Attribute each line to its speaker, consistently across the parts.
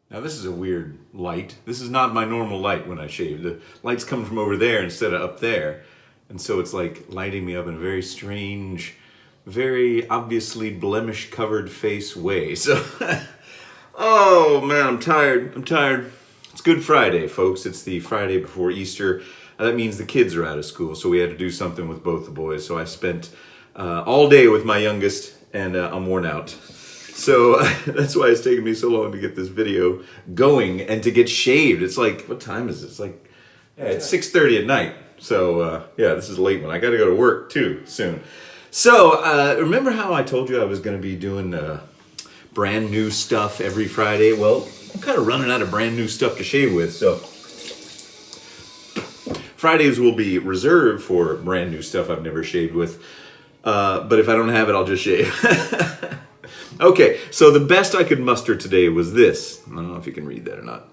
Speaker 1: Now this is a weird light. This is not my normal light when I shave. The light's coming from over there instead of up there. And so it's like lighting me up in a very strange, very obviously blemish covered face way. So, oh man, I'm tired. It's Good Friday, folks. It's the Friday before Easter. That means the kids are out of school. So we had to do something with both the boys. So I spent all day with my youngest and I'm worn out. So that's why it's taken me so long to get this video going and to get shaved. It's like, what time is it? It's like, yeah, it's 6:30 at night. So yeah, this is a late one. I got to go to work too soon. So remember how I told you I was going to be doing brand new stuff every Friday? Well, I'm kind of running out of brand new stuff to shave with. So Fridays will be reserved for brand new stuff I've never shaved with. But if I don't have it, I'll just shave. Okay, so the best I could muster today was this. I don't know if you can read that or not.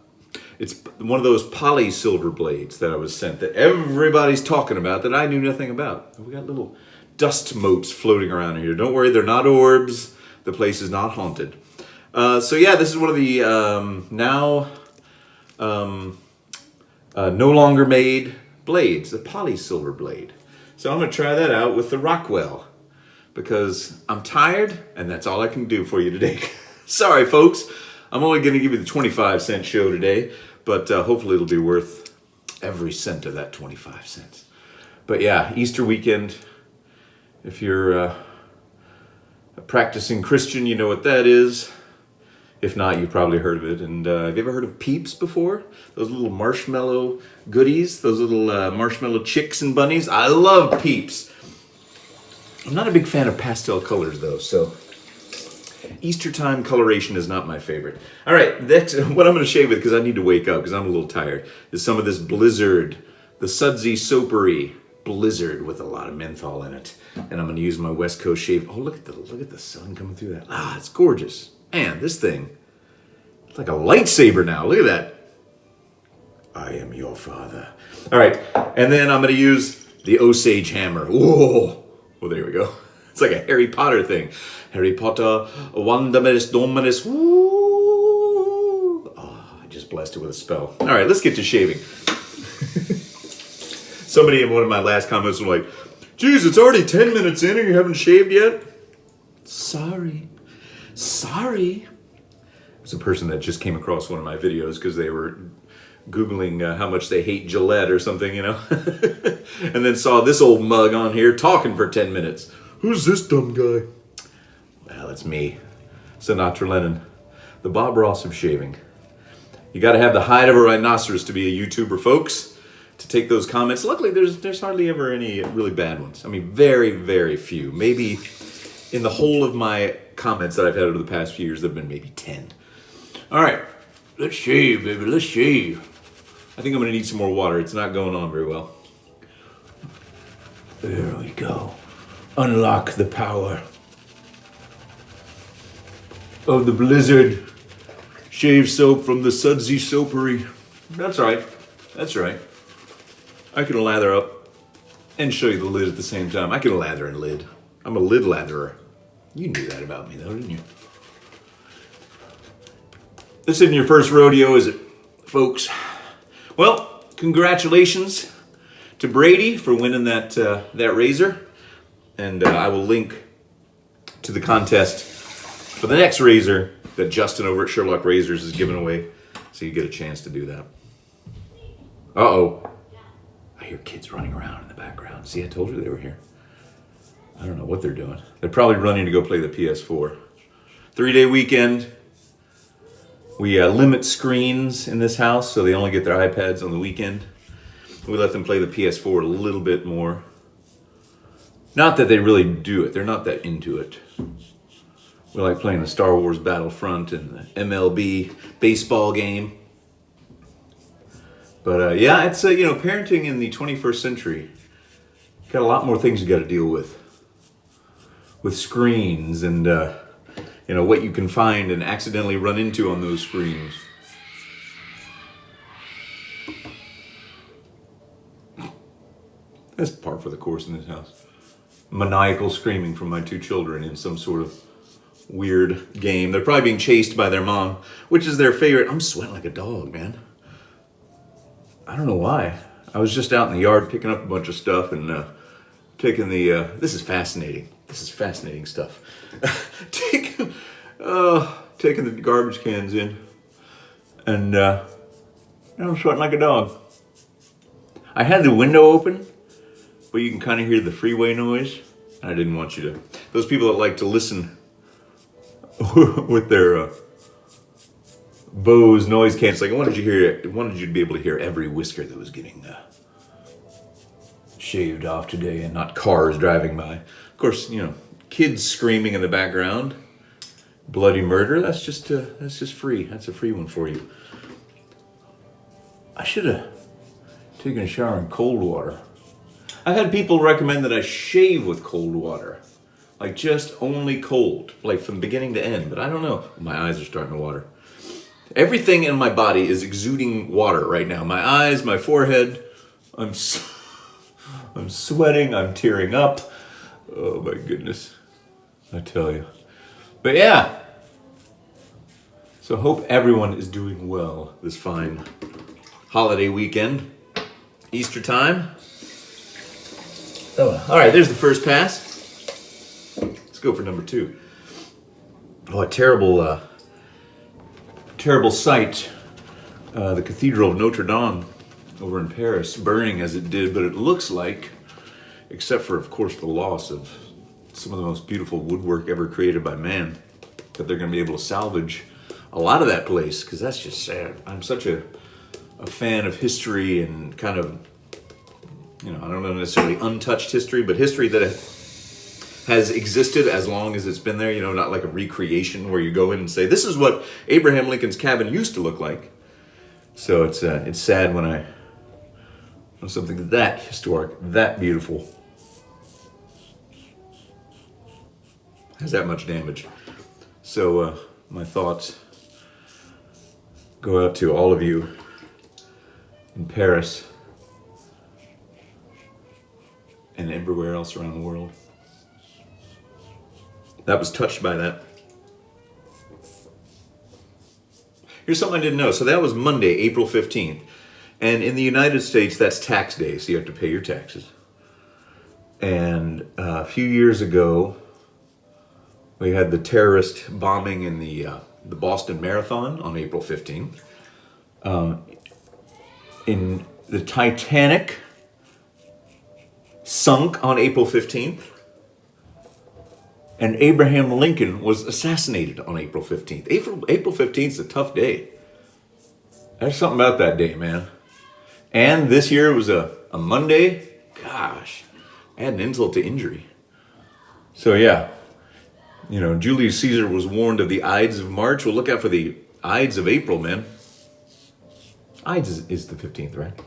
Speaker 1: It's one of those Polsilver blades that I was sent that everybody's talking about that I knew nothing about. We got little dust motes floating around here. Don't worry, they're not orbs. The place is not haunted. So yeah, this is one of the no longer made blades, the Polsilver blade. So I'm going to try that out with the Rockwell, because I'm tired, and that's all I can do for you today. Sorry, folks. I'm only going to give you the 25-cent show today, but hopefully it'll be worth every cent of that 25 cents. But yeah, Easter weekend, if you're a practicing Christian, you know what that is. If not, you've probably heard of it. And have you ever heard of Peeps before? Those little marshmallow goodies, those little marshmallow chicks and bunnies. I love Peeps. I'm not a big fan of pastel colors though, so Easter time coloration is not my favorite. All right, that's what I'm going to shave with, because I need to wake up because I'm a little tired, is some of this Blizzard, the sudsy soapery Blizzard with a lot of menthol in it. And I'm going to use my West Coast shave. Oh, look at the sun coming through that. Ah, it's gorgeous. Man, this thing, it's like a lightsaber now. Look at that. I am your father. All right, and then I'm going to use the Osage hammer. Whoa. Well, there we go. It's like a Harry Potter thing. Harry Potter, Wandamis Dominus. Woo! Oh, I just blessed it with a spell. All right, let's get to shaving. Somebody in one of my last comments was like, geez, it's already 10 minutes in and you haven't shaved yet? Sorry. It was a person that just came across one of my videos because they were Googling how much they hate Gillette or something, you know, and then saw this old mug on here talking for 10 minutes. Who's this dumb guy? Well, it's me, Sinatra Lennon, the Bob Ross of shaving. You got to have the hide of a rhinoceros to be a YouTuber, folks, to take those comments. Luckily, there's hardly ever any really bad ones. I mean, very, very few. Maybe in the whole of my comments that I've had over the past few years, there have been maybe 10. All right, let's shave, baby, let's shave. I think I'm going to need some more water. It's not going on very well. There we go. Unlock the power of the Blizzard shave soap from the sudsy soapery. That's right. I can lather up and show you the lid at the same time. I can lather and lid. I'm a lid latherer. You knew that about me, though, didn't you? This isn't your first rodeo, is it, folks? Well, congratulations to Brady for winning that razor, and I will link to the contest for the next razor that Justin over at Sherlock Razors is giving away, so you get a chance to do that. Uh-oh. I hear kids running around in the background. See, I told you they were here. I don't know what they're doing. They're probably running to go play the PS4. 3-day weekend. We limit screens in this house, so they only get their iPads on the weekend. We let them play the PS4 a little bit more. Not that they really do it. They're not that into it. We like playing the Star Wars Battlefront and the MLB baseball game. But yeah, it's parenting in the 21st century. Got a lot more things you got to deal with screens and what you can find and accidentally run into on those screens. That's par for the course in this house. Maniacal screaming from my two children in some sort of weird game. They're probably being chased by their mom, which is their favorite. I'm sweating like a dog, man. I don't know why. I was just out in the yard picking up a bunch of stuff and taking the, this is fascinating. This is fascinating stuff. taking the garbage cans in and I'm sweating like a dog. I had the window open, but you can kind of hear the freeway noise. I didn't want you to, those people that like to listen with their Bose noise canceling, I wanted you to be able to hear every whisker that was getting shaved off today and not cars driving by. Of course, kids screaming in the background, bloody murder, that's just free. That's a free one for you. I should have taken a shower in cold water. I've had people recommend that I shave with cold water. Like just only cold, like from beginning to end, but I don't know. My eyes are starting to water. Everything in my body is exuding water right now. My eyes, my forehead, I'm sweating, I'm tearing up. Oh my goodness, I tell you. But yeah, so hope everyone is doing well this fine holiday weekend. Easter time. Oh, all right, there's the first pass. Let's go for number 2. Oh, a terrible sight. The Cathedral of Notre Dame over in Paris, burning as it did, but it looks like, except for, of course, the loss of some of the most beautiful woodwork ever created by man, that they're going to be able to salvage a lot of that place, because that's just sad. I'm such a fan of history and kind of, I don't know necessarily untouched history, but history that has existed as long as it's been there, not like a recreation where you go in and say, this is what Abraham Lincoln's cabin used to look like. So it's sad when something that historic, that beautiful, has that much damage. So my thoughts go out to all of you in Paris and everywhere else around the world that was touched by that. Here's something I didn't know. So that was Monday, April 15th. And in the United States, that's tax day, so you have to pay your taxes. And a few years ago, we had the terrorist bombing in the Boston Marathon on April 15th. In the Titanic sunk on April 15th. And Abraham Lincoln was assassinated on April 15th. April 15th is a tough day. There's something about that day, man. And this year it was a Monday. Gosh, add an insult to injury. So yeah, Julius Caesar was warned of the Ides of March. Well, look out for the Ides of April, man. Ides is the 15th, right?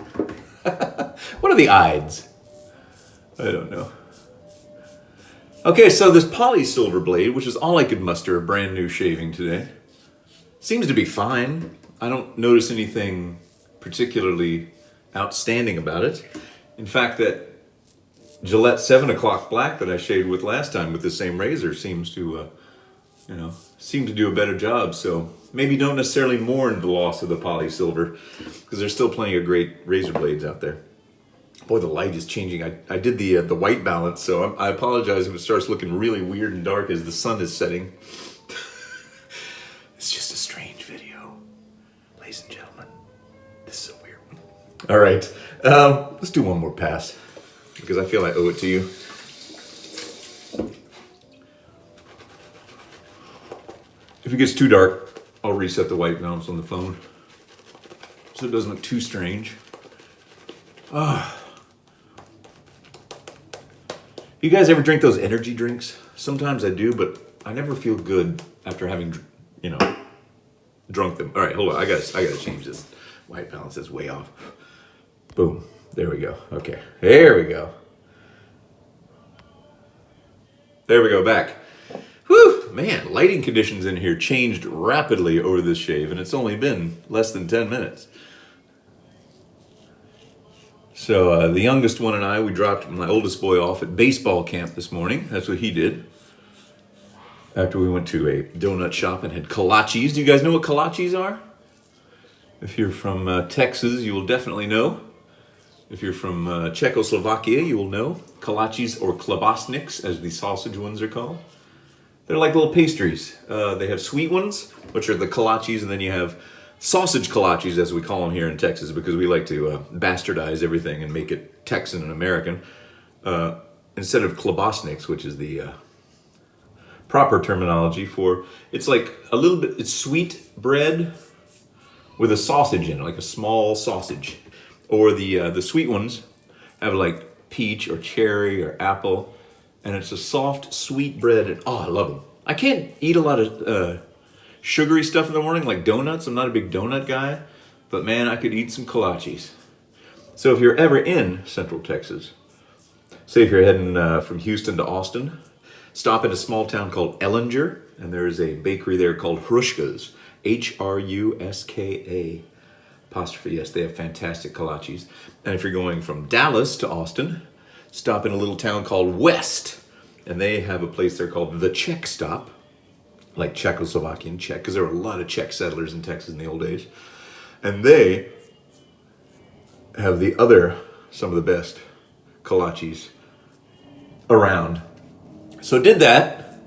Speaker 1: What are the Ides? I don't know. Okay, so this Polsilver blade, which is all I could muster, a brand new shaving today, seems to be fine. I don't notice anything particularly outstanding about it. In fact, that Gillette 7 o'clock black that I shaved with last time with the same razor seems to do a better job. So maybe don't necessarily mourn the loss of the Polsilver, because there's still plenty of great razor blades out there. Boy, the light is changing. I did the white balance, so I apologize if it starts looking really weird and dark as the sun is setting. It's just a strange video, ladies and gentlemen. This is a weird one. All right, let's do one more pass, because I feel I owe it to you. If it gets too dark, I'll reset the white balance on the phone so it doesn't look too strange. You guys ever drink those energy drinks? Sometimes I do, but I never feel good after having, drunk them. All right, hold on. I gotta change this. White balance is way off. Boom. There we go. Okay. There we go. There we go. Back. Whew, man, lighting conditions in here changed rapidly over this shave, and it's only been less than 10 minutes. So the youngest one and I, we dropped my oldest boy off at baseball camp this morning. That's what he did. after we went to a donut shop and had kolaches. Do you guys know what kolaches are? If you're from Texas, you will definitely know. If you're from Czechoslovakia, you will know. Kolaches, or klobasniks, as the sausage ones are called. They're like little pastries. They have sweet ones, which are the kolaches, and then you have sausage kolaches, as we call them here in Texas, because we like to bastardize everything and make it Texan and American. Instead of klobasniks, which is the proper terminology for, it's like a little bit, it's sweet bread with a sausage in it, like a small sausage. Or the sweet ones have like peach or cherry or apple, and it's a soft, sweet bread. And oh, I love them. I can't eat a lot of sugary stuff in the morning, like donuts. I'm not a big donut guy, but man, I could eat some kolaches. So if you're ever in Central Texas, say if you're heading from Houston to Austin, stop at a small town called Ellinger, and there's a bakery there called Hruska's, Hruska apostrophe. Yes, they have fantastic kolaches. And if you're going from Dallas to Austin, stop in a little town called West, and they have a place there called the Czech Stop, like Czechoslovakian Czech, because there were a lot of Czech settlers in Texas in the old days. And they have some of the best kolaches around. So did that,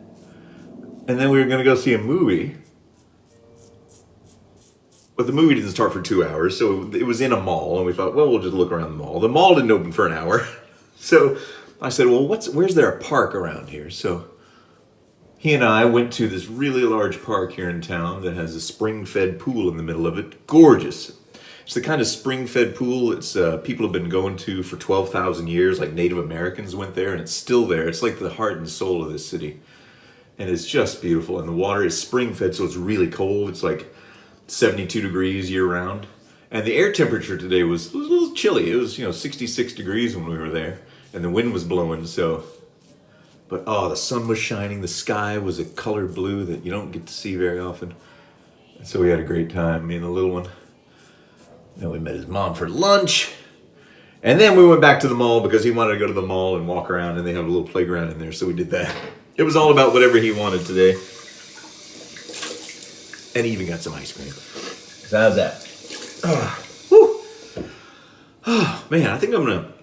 Speaker 1: and then we were going to go see a movie. But the movie didn't start for 2 hours, so it was in a mall, and we thought, well, we'll just look around the mall. The mall didn't open for an hour. So I said, well, where's there a park around here? So he and I went to this really large park here in town that has a spring-fed pool in the middle of it. Gorgeous. It's the kind of spring-fed pool it's people have been going to for 12,000 years, like Native Americans went there, and it's still there. It's like the heart and soul of this city. And it's just beautiful. And the water is spring-fed, so it's really cold. It's like 72 degrees year-round. And the air temperature today was a little chilly. It was, 66 degrees when we were there. And the wind was blowing, so... But, the sun was shining. The sky was a color blue that you don't get to see very often. And so we had a great time, me and the little one. Then we met his mom for lunch. And then we went back to the mall because he wanted to go to the mall and walk around, and they have a little playground in there, so we did that. It was all about whatever he wanted today. And he even got some ice cream. So how's that? Oh, man, I think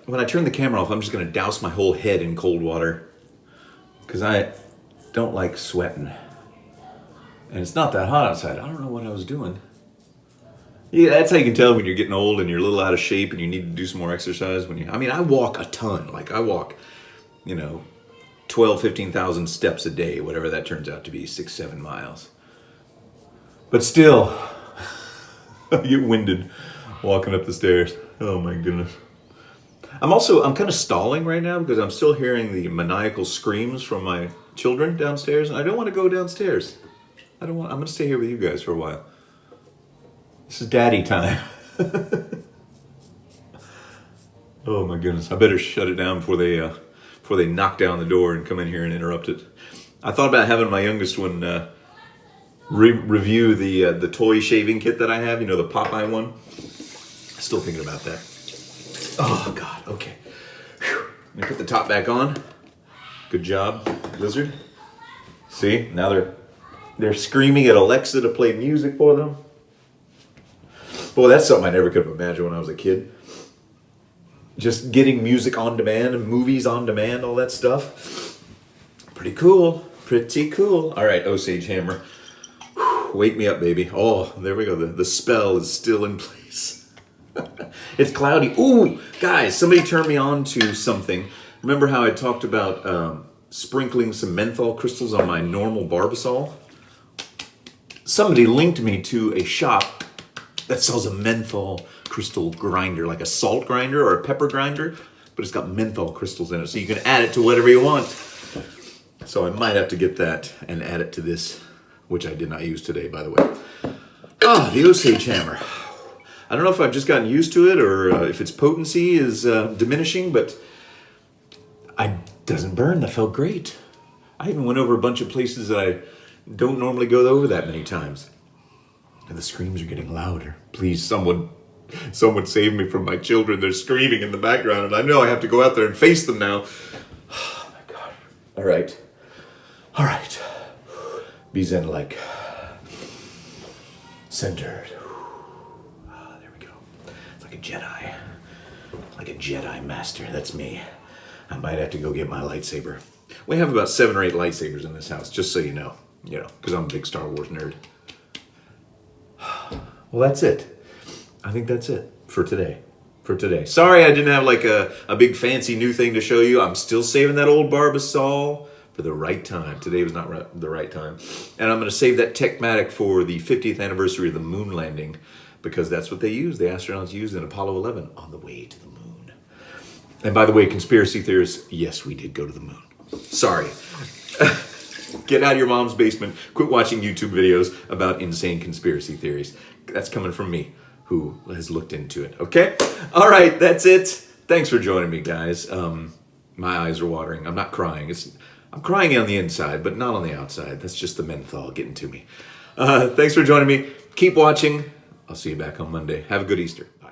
Speaker 1: when I turn the camera off, I'm just gonna douse my whole head in cold water. Because I don't like sweating. And it's not that hot outside. I don't know what I was doing. Yeah, that's how you can tell when you're getting old and you're a little out of shape and you need to do some more exercise. I walk a ton. Like I walk, 12, 15,000 steps a day, whatever that turns out to be, 6-7 miles. But still, I get winded walking up the stairs. Oh my goodness. I'm kind of stalling right now because I'm still hearing the maniacal screams from my children downstairs, and I don't want to go downstairs. I'm going to stay here with you guys for a while. This is daddy time. Oh my goodness. I better shut it down before they knock down the door and come in here and interrupt it. I thought about having my youngest one review the toy shaving kit that I have, the Popeye one. Still thinking about that. Oh God, okay. Whew. Let me put the top back on. Good job, Lizard. See, now they're screaming at Alexa to play music for them. Boy, that's something I never could have imagined when I was a kid. Just getting music on demand and movies on demand, all that stuff. Pretty cool. Pretty cool. All right, Osage Hammer. Whew, wake me up, baby. Oh, there we go. The spell is still in place. It's cloudy. Ooh, guys, somebody turned me on to something. Remember how I talked about sprinkling some menthol crystals on my normal Barbasol? Somebody linked me to a shop that sells a menthol crystal grinder, like a salt grinder or a pepper grinder, but it's got menthol crystals in it, so you can add it to whatever you want. So I might have to get that and add it to this, which I did not use today, by the way. The Osage Hammer. I don't know if I've just gotten used to it or if its potency is diminishing, but it doesn't burn. That felt great. I even went over a bunch of places that I don't normally go over that many times. And the screams are getting louder. Please, someone save me from my children. They're screaming in the background, and I know I have to go out there and face them now. Oh my God. All right. Be zen-like. Centered. There we go. It's like a Jedi. Like a Jedi master. That's me. I might have to go get my lightsaber. We have about 7 or 8 lightsabers in this house, just so you know. You know, because I'm a big Star Wars nerd. Well, that's it. I think that's it for today. Sorry I didn't have like a big fancy new thing to show you. I'm still saving that old Barbasol for the right time. Today was not the right time. And I'm going to save that Techmatic for the 50th anniversary of the moon landing, because that's what they used. The astronauts used in Apollo 11 on the way to the moon. And by the way, conspiracy theorists, yes, we did go to the moon. Sorry. Get out of your mom's basement. Quit watching YouTube videos about insane conspiracy theories. That's coming from me, who has looked into it. Okay? All right, that's it. Thanks for joining me, guys. My eyes are watering. I'm not crying. I'm crying on the inside, but not on the outside. That's just the menthol getting to me. Thanks for joining me. Keep watching. I'll see you back on Monday. Have a good Easter. Bye.